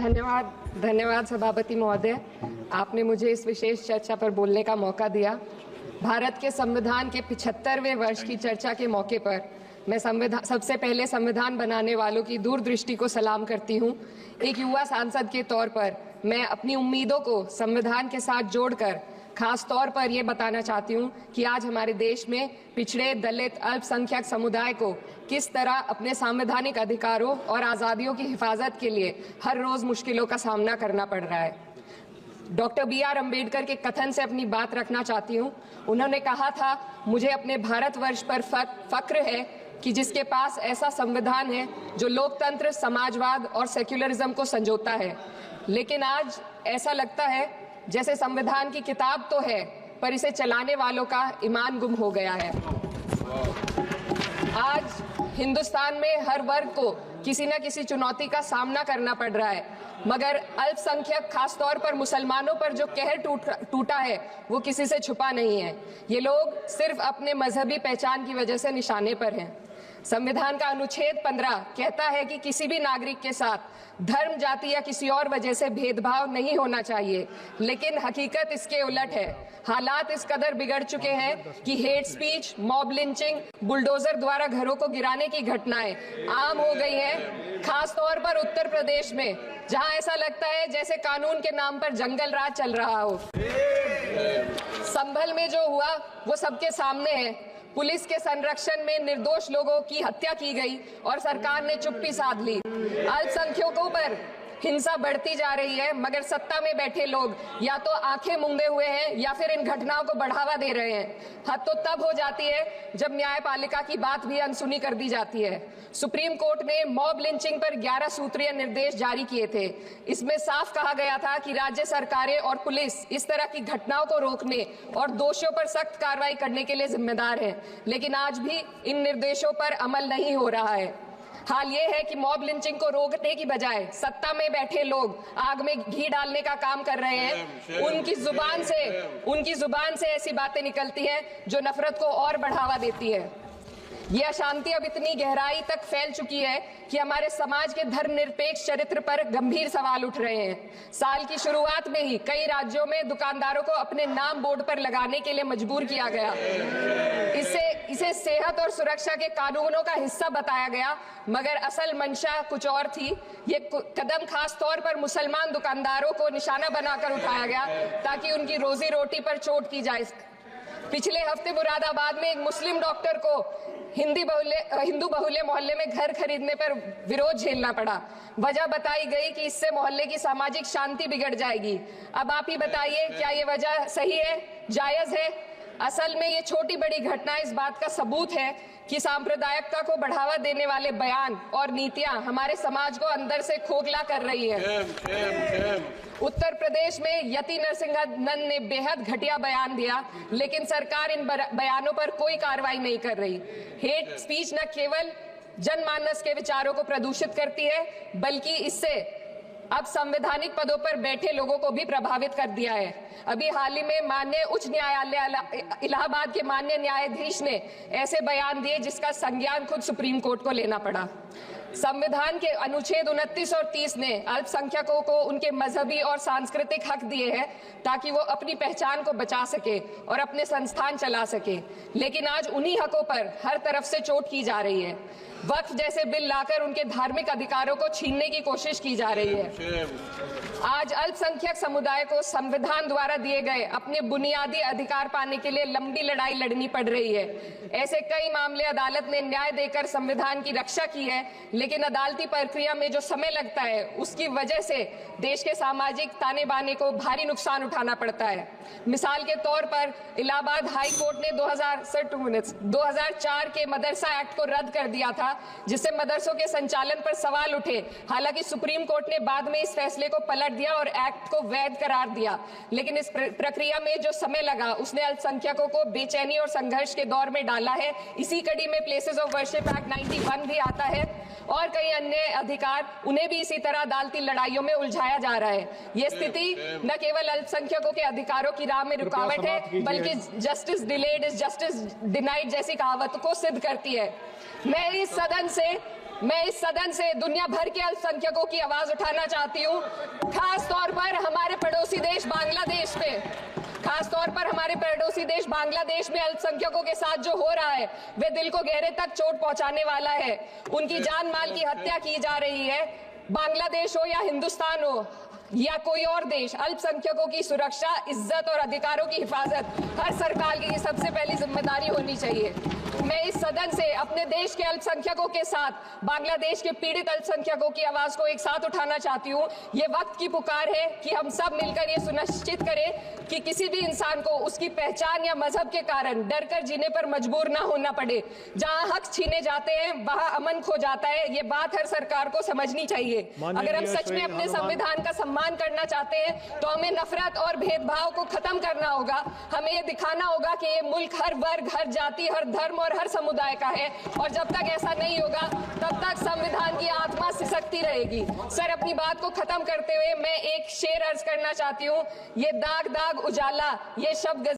धन्यवाद धन्यवाद सभापति महोदय, आपने मुझे इस विशेष चर्चा पर बोलने का मौका दिया। भारत के संविधान के 75वें वर्ष की चर्चा के मौके पर मैं सबसे पहले संविधान बनाने वालों की दूरदृष्टि को सलाम करती हूँ। एक युवा सांसद के तौर पर मैं अपनी उम्मीदों को संविधान के साथ जोड़कर खास तौर पर ये बताना चाहती हूँ कि आज हमारे देश में पिछड़े, दलित, अल्पसंख्यक समुदाय को किस तरह अपने संवैधानिक अधिकारों और आज़ादियों की हिफाजत के लिए हर रोज मुश्किलों का सामना करना पड़ रहा है। Doctor B.R. अम्बेडकर के कथन से अपनी बात रखना चाहती हूँ। उन्होंने कहा था, मुझे अपने भारतवर्ष पर फक्र है कि जिसके पास ऐसा संविधान है जो लोकतंत्र, समाजवाद और सेक्युलरिज्म को संजोता है। लेकिन आज ऐसा लगता है जैसे संविधान की किताब तो है पर इसे चलाने वालों का ईमान गुम हो गया है। आज हिंदुस्तान में हर वर्ग को किसी न किसी चुनौती का सामना करना पड़ रहा है, मगर अल्पसंख्यक खासतौर पर मुसलमानों पर जो कहर टूटा है वो किसी से छुपा नहीं है। ये लोग सिर्फ अपने मजहबी पहचान की वजह से निशाने पर हैं। संविधान का अनुच्छेद 15 कहता है कि किसी भी नागरिक के साथ धर्म, जाति या किसी और वजह से भेदभाव नहीं होना चाहिए, लेकिन हकीकत इसके उलट है। हालात इस कदर बिगड़ चुके हैं कि hate speech, mob lynching, bulldozer द्वारा घरों को गिराने की घटनाएं आम हो गई हैं। खास तौर पर उत्तर प्रदेश में, जहां ऐसा लगता है जैसे कानून के नाम पर जंगल राज चल रहा हो। संभल में जो हुआ वो सबके सामने है। पुलिस के संरक्षण में निर्दोष लोगों की हत्या की गई और सरकार ने चुप्पी साध ली। अल्पसंख्यकों पर हिंसा बढ़ती जा रही है, मगर सत्ता में बैठे लोग या तो आंखें मूंदे हुए हैं या फिर इन घटनाओं को बढ़ावा दे रहे हैं। हद तो तब हो जाती है जब न्यायपालिका की बात भी अनसुनी कर दी जाती है। सुप्रीम कोर्ट ने मॉब लिंचिंग पर 11 सूत्रीय निर्देश जारी किए थे। इसमें साफ कहा गया था कि राज्य सरकारें और पुलिस इस तरह की घटनाओं को रोकने और दोषियों पर सख्त कार्रवाई करने के लिए जिम्मेदार है, लेकिन आज भी इन निर्देशों पर अमल नहीं हो रहा है। हाल ये है कि मॉब लिंचिंग को रोकने की बजाय सत्ता में बैठे लोग आग में घी डालने का काम कर रहे हैं। उनकी जुबान से ऐसी बातें निकलती हैं जो नफरत को और बढ़ावा देती है। यह अशांति अब इतनी गहराई तक फैल चुकी है कि हमारे समाज के धर्मनिरपेक्ष चरित्र पर गंभीर सवाल उठ रहे हैं। साल की शुरुआत में ही कई राज्यों में दुकानदारों को अपने नाम बोर्ड पर लगाने के लिए मजबूर किया गया। इसे सेहत और सुरक्षा के कानूनों का हिस्सा बताया गया, मगर असल मंशा कुछ और थी। ये कदम खास तौर पर मुसलमान दुकानदारों को निशाना बनाकर उठाया गया ताकि उनकी रोजी रोटी पर चोट की जाए। पिछले हफ्ते मुरादाबाद में एक मुस्लिम डॉक्टर को हिंदू बहुल्य मोहल्ले में घर खरीदने पर विरोध झेलना पड़ा। वजह बताई गई कि इससे मोहल्ले की सामाजिक शांति बिगड़ जाएगी। अब आप ही बताइए, क्या ये वजह सही है, जायज है? असल में ये छोटी बड़ी घटना इस बात का सबूत है कि सांप्रदायिकता को बढ़ावा देने वाले बयान और नीतियां हमारे समाज को अंदर से खोखला कर रही है। उत्तर प्रदेश में यति नरसिंहन ने बेहद घटिया बयान दिया, लेकिन सरकार इन बयानों पर कोई कार्रवाई नहीं कर रही। हेट स्पीच न केवल जनमानस के विचारों को प्रदूषित करती है, बल्कि इससे अब संवैधानिक पदों पर बैठे लोगों को भी प्रभावित कर दिया है। अभी हाल ही में माननीय उच्च न्यायालय इलाहाबाद के माननीय न्यायाधीश ने ऐसे बयान दिए जिसका संज्ञान खुद सुप्रीम कोर्ट को लेना पड़ा। संविधान के अनुच्छेद 29 और 30 ने अल्पसंख्यकों को उनके मजहबी और सांस्कृतिक हक दिए हैं ताकि वो अपनी पहचान को बचा सके और अपने संस्थान चला सके, लेकिन आज उन्हीं हकों पर हर तरफ से चोट की जा रही है। वक्फ जैसे बिल लाकर उनके धार्मिक अधिकारों को छीनने की कोशिश की जा रही है। आज अल्पसंख्यक समुदाय को संविधान द्वारा दिए गए अपने बुनियादी अधिकार पाने के लिए लंबी लड़ाई लड़नी पड़ रही है। ऐसे कई मामले अदालत ने न्याय देकर संविधान की रक्षा की है, लेकिन अदालती प्रक्रिया में जो समय लगता है उसकी वजह से देश के सामाजिक ताने बाने को भारी नुकसान उठाना पड़ता है। मिसाल के तौर पर इलाहाबाद हाई कोर्ट ने 2004 के मदरसा एक्ट को रद्द कर दिया था, जिससे मदरसों के संचालन पर सवाल उठे। हालांकि सुप्रीम कोर्ट ने बाद में इस फैसले को पलट दिया और एक्ट को वैध करार दिया, लेकिन इस प्रक्रिया में जो समय लगा उसने अल्पसंख्यकों को बेचैनी और संघर्ष के दौर में डाला है। इसी कड़ी में प्लेसेस ऑफ वर्शिप एक्ट 91 भी आता है और कई अन्य अधिकार, उन्हें भी इसी तरह अदालती लड़ाइयों में उलझाया जा रहा है। ये स्थिति न केवल अल्पसंख्यकों के अधिकारों की राह में रुकावट है, बल्कि justice delayed is justice denied जैसी कहावत को सिद्ध करती है। मैं इस सदन से मैं इस सदन से दुनिया भर के अल्पसंख्यकों की आवाज उठाना चाहती हूँ, खास तौर पर हमारे पड़ोसी देश बांग्लादेश में अल्पसंख्यकों के साथ जो हो रहा है वे दिल को गहरे तक चोट पहुंचाने वाला है। उनकी जान माल की हत्या की जा रही है। बांग्लादेश हो या हिंदुस्तान हो या कोई और देश, अल्पसंख्यकों की सुरक्षा, इज्जत और अधिकारों की हिफाजत हर सरकार की सबसे पहली जिम्मेदारी होनी चाहिए। मैं इस सदन से अपने देश के अल्पसंख्यकों के साथ बांग्लादेश के पीड़ित अल्पसंख्यकों की आवाज को एक साथ उठाना चाहती हूँ। ये वक्त की पुकार है कि हम सब मिलकर ये सुनिश्चित करें कि किसी भी इंसान को उसकी पहचान या मजहब के कारण डरकर जीने पर मजबूर ना होना पड़े। जहाँ हक छीने जाते हैं वहाँ अमन खो जाता है। ये बात हर सरकार को समझनी चाहिए। अगर हम सच में अपने संविधान का सम्मान करना चाहते हैं तो हमें नफरत और भेदभाव को खत्म करना होगा। हमें ये दिखाना होगा कि ये मुल्क हर वर्ग, हर जाति, हर धर्म और हर समुदाय का है, और जब तक ऐसा नहीं होगा तब तक संविधान की आत्मा सिसकती रहेगी। सर, अपनी बात को खत्म करते हुए मैं एक शेर अर्ज करना चाहती हूँ। ये दाग दाग उजाला, ये शब्द